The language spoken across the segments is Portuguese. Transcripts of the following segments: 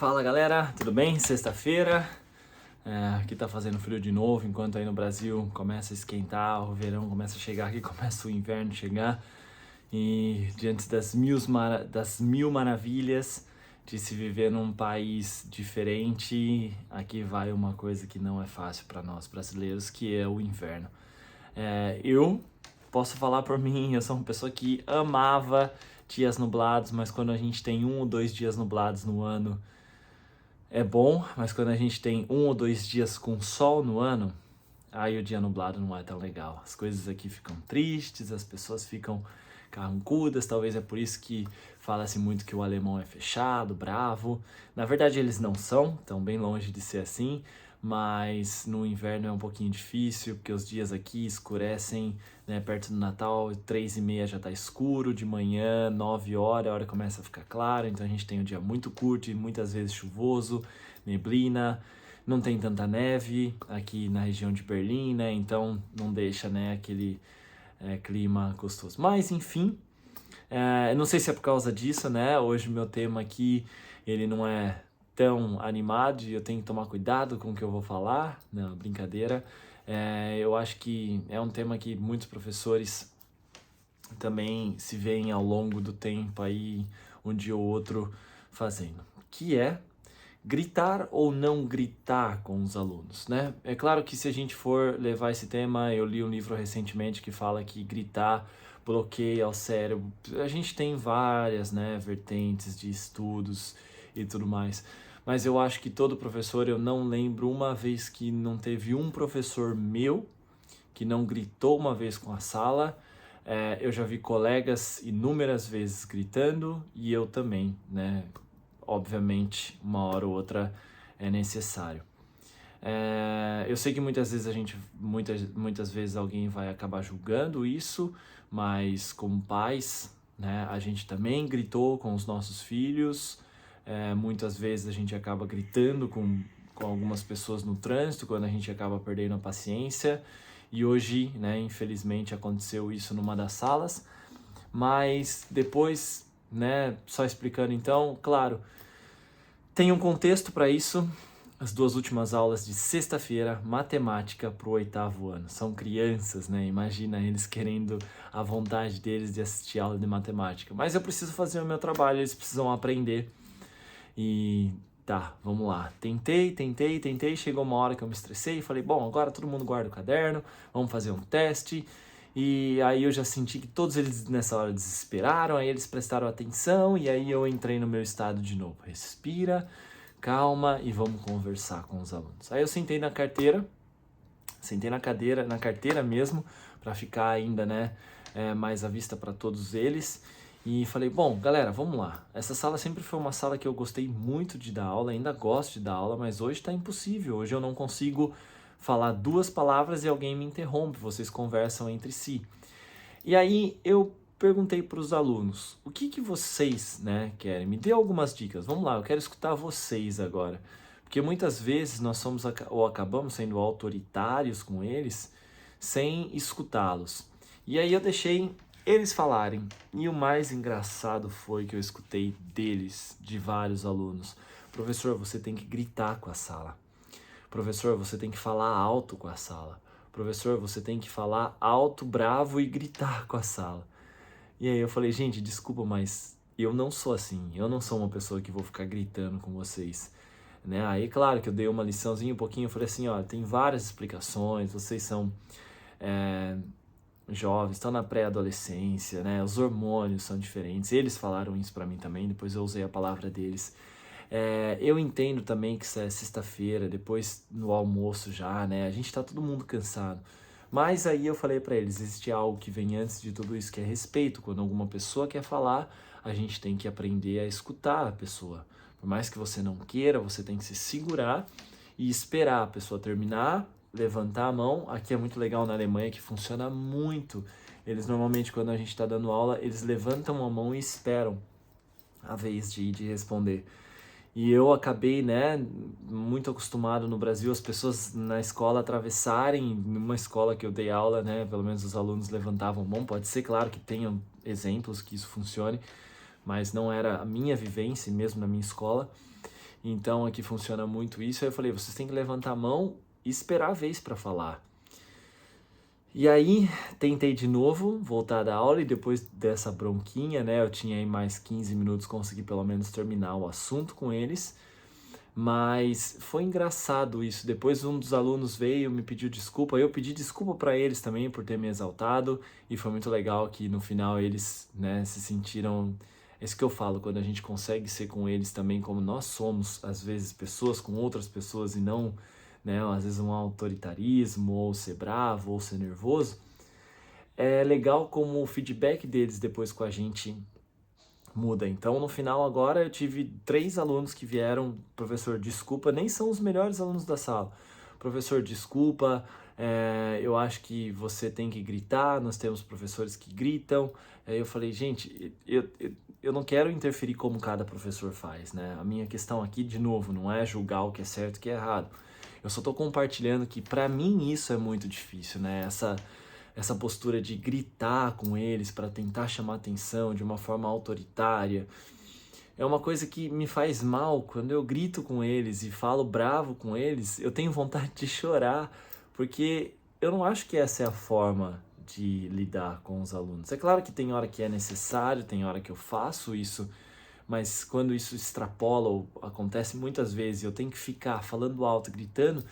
Fala galera, tudo bem? Sexta-feira, aqui tá fazendo frio de novo, enquanto aí no Brasil começa a esquentar, o verão começa a chegar, aqui começa o inverno chegar. E diante das mil maravilhas de se viver num país diferente, aqui vai uma coisa que não é fácil para nós brasileiros, que é o inverno. Eu posso falar por mim, eu sou uma pessoa que amava dias nublados, mas quando a gente tem 1 ou 2 dias nublados no ano, é bom, mas quando a gente tem 1 ou 2 dias com sol no ano, aí o dia nublado não é tão legal. As coisas aqui ficam tristes, as pessoas ficam carrancudas, talvez é por isso que fala-se muito que o alemão é fechado, bravo. Na verdade eles não são, estão bem longe de ser assim, mas no inverno é um pouquinho difícil, porque os dias aqui escurecem, né, perto do Natal, 3h30 já tá escuro, de manhã, 9 horas, a hora começa a ficar claro, então a gente tem um dia muito curto e muitas vezes chuvoso, neblina, não tem tanta neve aqui na região de Berlim, né, então não deixa, né, aquele clima gostoso. Mas, enfim, não sei se é por causa disso, né, hoje o meu tema aqui, ele não é tão animado e eu tenho que tomar cuidado com o que eu vou falar. Não, brincadeira. Eu acho que é um tema que muitos professores também se veem ao longo do tempo aí, um dia ou outro, fazendo. Que é gritar ou não gritar com os alunos, né? É claro que se a gente for levar esse tema, eu li um livro recentemente que fala que gritar bloqueia o cérebro. A gente tem várias, né, vertentes de estudos e tudo mais. Mas eu acho que todo professor, eu não lembro uma vez que não teve um professor meu que não gritou uma vez com a sala. Eu já vi colegas inúmeras vezes gritando e eu também, né? Obviamente, uma hora ou outra é necessário. Eu sei que muitas vezes alguém vai acabar julgando isso, mas como pais, né, a gente também gritou com os nossos filhos. Muitas vezes a gente acaba gritando com algumas pessoas no trânsito, quando a gente acaba perdendo a paciência. E hoje, né, infelizmente, aconteceu isso numa das salas. Mas depois, né, só explicando então, claro, tem um contexto para isso. As 2 últimas aulas de sexta-feira, matemática para o 8º ano. São crianças, né? Imagina eles querendo a vontade deles de assistir aula de matemática. Mas eu preciso fazer o meu trabalho, eles precisam aprender. E tá, vamos lá. Tentei. Chegou uma hora que eu me estressei e falei, bom, agora todo mundo guarda o caderno, vamos fazer um teste. E aí eu já senti que todos eles nessa hora desesperaram, aí eles prestaram atenção e aí eu entrei no meu estado de novo. Respira, calma e vamos conversar com os alunos. Aí eu sentei na carteira mesmo, para ficar ainda, né, mais à vista para todos eles. E falei, bom, galera, vamos lá. Essa sala sempre foi uma sala que eu gostei muito de dar aula, ainda gosto de dar aula, mas hoje está impossível. Hoje eu não consigo falar 2 palavras e alguém me interrompe, vocês conversam entre si. E aí eu perguntei para os alunos, o que vocês, né, querem? Me dê algumas dicas. Vamos lá, eu quero escutar vocês agora. Porque muitas vezes nós somos ou acabamos sendo autoritários com eles sem escutá-los. E aí eu deixei eles falarem. E o mais engraçado foi que eu escutei deles, de vários alunos. Professor, você tem que gritar com a sala. Professor, você tem que falar alto com a sala. Professor, você tem que falar alto, bravo e gritar com a sala. E aí eu falei, gente, desculpa, mas eu não sou assim. Eu não sou uma pessoa que vou ficar gritando com vocês. Né? Aí, claro que eu dei uma liçãozinha um pouquinho, eu falei assim, ó, tem várias explicações, vocês são jovens, estão na pré-adolescência, né? Os hormônios são diferentes. Eles falaram isso pra mim também, depois eu usei a palavra deles. Eu entendo também que isso é sexta-feira, depois no almoço já, né? A gente tá todo mundo cansado. Mas aí eu falei pra eles, existe algo que vem antes de tudo isso, que é respeito. Quando alguma pessoa quer falar, a gente tem que aprender a escutar a pessoa. Por mais que você não queira, você tem que se segurar e esperar a pessoa terminar, levantar a mão. Aqui é muito legal na Alemanha, que funciona muito. Eles normalmente, quando a gente está dando aula, eles levantam a mão e esperam a vez de responder. E eu acabei, né, muito acostumado no Brasil, as pessoas na escola atravessarem, numa escola que eu dei aula, né, pelo menos os alunos levantavam a mão. Pode ser, claro, que tenham exemplos que isso funcione, mas não era a minha vivência, mesmo na minha escola. Então aqui funciona muito isso. Aí eu falei, vocês têm que levantar a mão e esperar a vez para falar. E aí tentei de novo voltar da aula e depois dessa bronquinha, né, eu tinha aí mais 15 minutos, consegui pelo menos terminar o assunto com eles. Mas foi engraçado isso. Depois um dos alunos veio, me pediu desculpa. Eu pedi desculpa para eles também por ter me exaltado. E foi muito legal que no final eles, né, se sentiram. É isso que eu falo, quando a gente consegue ser com eles também como nós somos, às vezes, pessoas com outras pessoas e não, né, às vezes um autoritarismo, ou ser bravo, ou ser nervoso. É legal como o feedback deles depois com a gente muda. Então, no final agora eu tive 3 alunos que vieram, professor, desculpa, nem são os melhores alunos da sala. Professor, desculpa, eu acho que você tem que gritar, nós temos professores que gritam. Aí eu falei, gente, eu não quero interferir como cada professor faz, né? A minha questão aqui, de novo, não é julgar o que é certo e o que é errado. Eu só tô compartilhando que pra mim isso é muito difícil, né? Essa postura de gritar com eles para tentar chamar atenção de uma forma autoritária. É uma coisa que me faz mal. Quando eu grito com eles e falo bravo com eles, eu tenho vontade de chorar, porque eu não acho que essa é a forma de lidar com os alunos. É claro que tem hora que é necessário, tem hora que eu faço isso, mas quando isso extrapola ou acontece muitas vezes, eu tenho que ficar falando alto, gritando,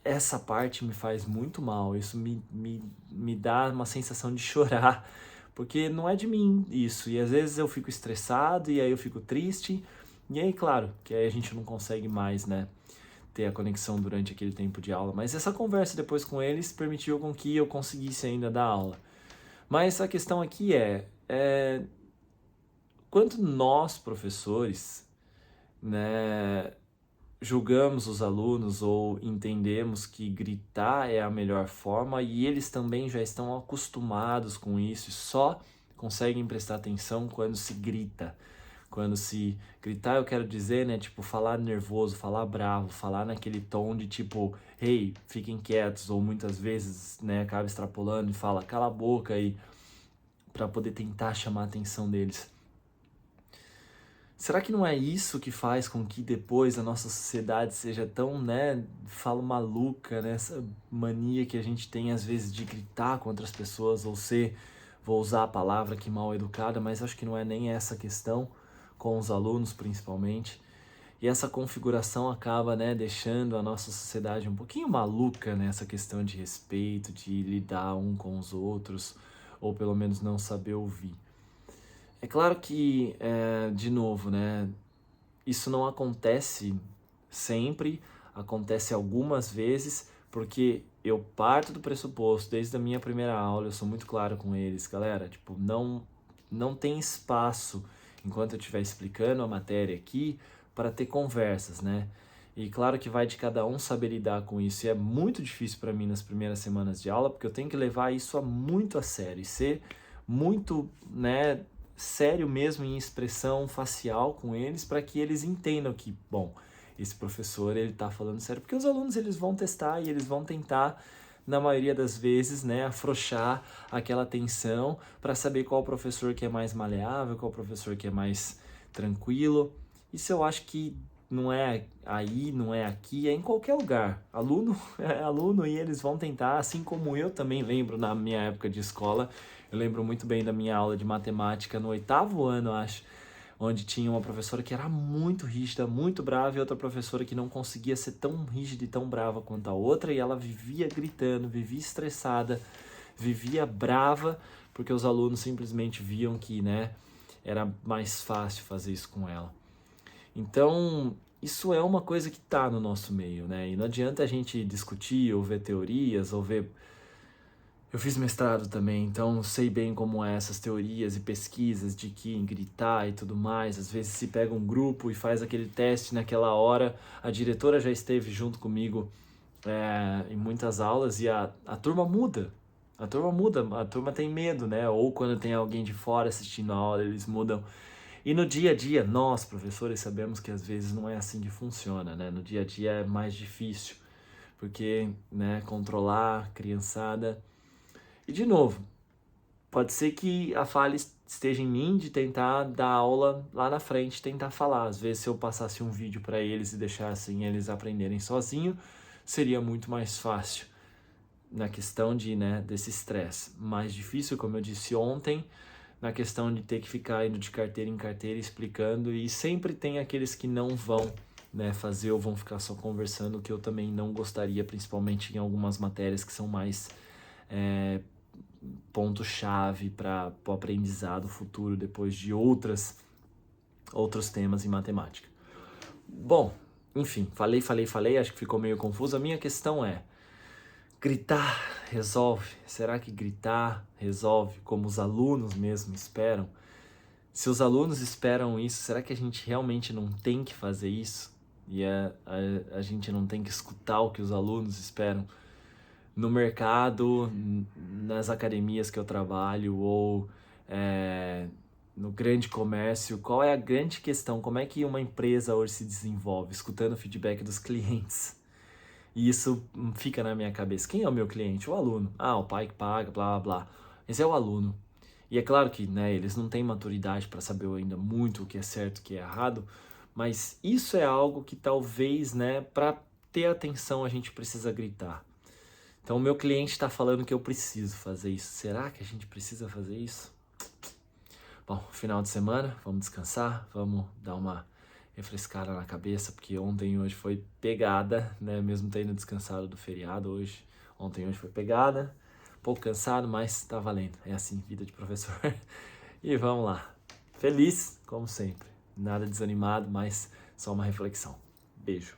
essa parte me faz muito mal, isso me dá uma sensação de chorar, porque não é de mim isso, e às vezes eu fico estressado, e aí eu fico triste, e aí claro, que aí a gente não consegue mais, né, ter a conexão durante aquele tempo de aula, mas essa conversa depois com eles permitiu com que eu conseguisse ainda dar aula. Mas a questão aqui quanto nós, professores, né, julgamos os alunos ou entendemos que gritar é a melhor forma e eles também já estão acostumados com isso e só conseguem prestar atenção quando se grita. Quando se gritar, eu quero dizer, né, tipo, falar nervoso, falar bravo, falar naquele tom de tipo, hey, fiquem quietos, ou muitas vezes, né, acaba extrapolando e fala, cala a boca aí, para poder tentar chamar a atenção deles. Será que não é isso que faz com que depois a nossa sociedade seja tão, né, falo maluca, né, essa mania que a gente tem às vezes de gritar contra as pessoas ou ser, vou usar a palavra que mal educada, mas acho que não é nem essa questão, com os alunos principalmente. E essa configuração acaba, né, deixando a nossa sociedade um pouquinho maluca nessa questão de respeito, de lidar um com os outros, ou pelo menos não saber ouvir. É claro que, de novo, né, isso não acontece sempre, acontece algumas vezes, porque eu parto do pressuposto, desde a minha primeira aula, eu sou muito claro com eles, galera, tipo, não tem espaço, enquanto eu estiver explicando a matéria aqui, para ter conversas, né? E claro que vai de cada um saber lidar com isso, e é muito difícil para mim nas primeiras semanas de aula, porque eu tenho que levar isso muito a sério, e ser muito, né, sério mesmo em expressão facial com eles para que eles entendam que, bom, esse professor ele está falando sério, porque os alunos eles vão testar e eles vão tentar na maioria das vezes, né, afrouxar aquela tensão para saber qual professor que é mais maleável, qual professor que é mais tranquilo. Isso eu acho que não é aí, não é aqui, é em qualquer lugar. Aluno é aluno e eles vão tentar, assim como eu também lembro na minha época de escola. Eu lembro muito bem da minha aula de matemática no 8º ano, acho, onde tinha uma professora que era muito rígida, muito brava, e outra professora que não conseguia ser tão rígida e tão brava quanto a outra, e ela vivia gritando, vivia estressada, vivia brava, porque os alunos simplesmente viam que, né, era mais fácil fazer isso com ela. Então, isso é uma coisa que está no nosso meio, né? E não adianta a gente discutir ou ver teorias ou ver. Eu fiz mestrado também, então sei bem como é essas teorias e pesquisas de que em gritar e tudo mais. Às vezes se pega um grupo e faz aquele teste naquela hora. A diretora já esteve junto comigo em muitas aulas e a turma muda. A turma muda, a turma tem medo, né? Ou quando tem alguém de fora assistindo a aula, eles mudam. E no dia a dia, nós, professores, sabemos que às vezes não é assim que funciona, né? No dia a dia é mais difícil, porque, né, controlar a criançada. E de novo, pode ser que a falha esteja em mim de tentar dar aula lá na frente, tentar falar. Às vezes, se eu passasse um vídeo para eles e deixassem eles aprenderem sozinho, seria muito mais fácil na questão desse estresse. Mais difícil, como eu disse ontem, na questão de ter que ficar indo de carteira em carteira explicando, e sempre tem aqueles que não vão fazer ou vão ficar só conversando, que eu também não gostaria, principalmente em algumas matérias que são mais ponto-chave para o aprendizado futuro depois de outros temas em matemática. Bom, enfim, falei, acho que ficou meio confuso. A minha questão é: gritar resolve? Será que gritar resolve como os alunos mesmo esperam? Se os alunos esperam isso, será que a gente realmente não tem que fazer isso? E a gente não tem que escutar o que os alunos esperam? No mercado, nas academias que eu trabalho, ou no grande comércio, qual é a grande questão? Como é que uma empresa hoje se desenvolve? Escutando o feedback dos clientes. E isso fica na minha cabeça. Quem é o meu cliente? O aluno. O pai que paga, blá, blá, blá. Esse é o aluno. E é claro que eles não têm maturidade para saber ainda muito o que é certo e o que é errado, mas isso é algo que talvez, para ter atenção a gente precisa gritar. Então o meu cliente está falando que eu preciso fazer isso. Será que a gente precisa fazer isso? Bom, final de semana, vamos descansar, vamos dar uma refrescada na cabeça, porque ontem e hoje foi pegada, mesmo tendo descansado do feriado ontem e hoje foi pegada, um pouco cansado, mas tá valendo, é assim, vida de professor. E vamos lá, feliz, como sempre, nada desanimado, mas só uma reflexão. Beijo.